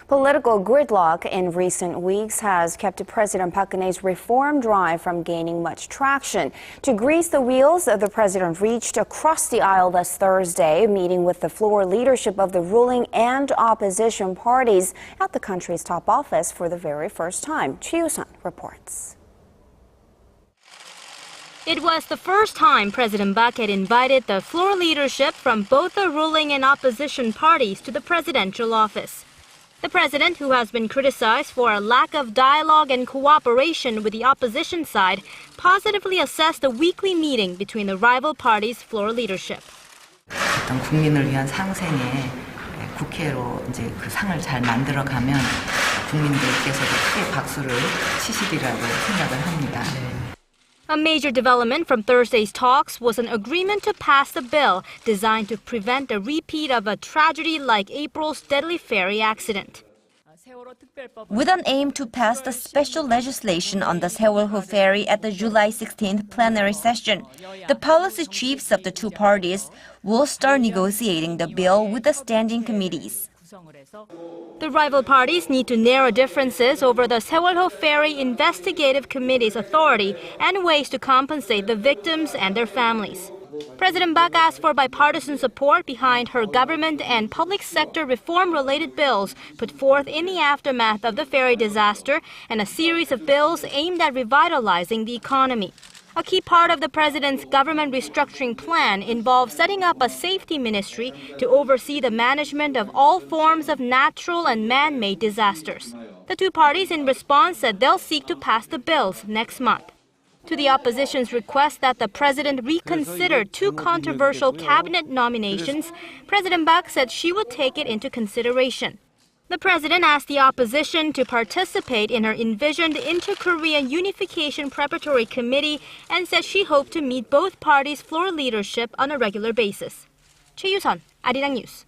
Political gridlock in recent weeks has kept President Park Geun-hye's reform drive from gaining much traction. To grease the wheels, the president reached across the aisle this Thursday, meeting with the floor leadership of the ruling and opposition parties at the country's top office for the very first time. Choi You-sun reports. It was the first time President Park had invited the floor leadership from both the ruling and opposition parties to the presidential office. The president, who has been criticized for a lack of dialogue and cooperation with the opposition side, positively assessed the weekly meeting between the rival parties' floor leadership. 어떤 국민을 위한 상생에 국회로 이제 그 상을 잘 만들어가면 국민들께서도 크게 박수를 치시리라고 생각을 합니다. A major development from Thursday's talks was an agreement to pass a bill designed to prevent a repeat of a tragedy like April's deadly ferry accident. With an aim to pass the special legislation on the Sewol-ho ferry at the July 16th plenary session, the policy chiefs of the two parties will start negotiating the bill with the standing committees. The rival parties need to narrow differences over the Sewol-ho Ferry Investigative Committee's authority and ways to compensate the victims and their families. President Park asked for bipartisan support behind her government and public sector reform-related bills put forth in the aftermath of the ferry disaster and a series of bills aimed at revitalizing the economy. A key part of the president's government restructuring plan involves setting up a safety ministry to oversee the management of all forms of natural and man-made disasters. The two parties in response said they'll seek to pass the bills next month. To the opposition's request that the president reconsider two controversial cabinet nominations, President Park said she would take it into consideration. The president asked the opposition to participate in her envisioned Inter-Korea Unification Preparatory Committee and said she hoped to meet both parties' floor leadership on a regular basis. Choi You-sun, Arirang News.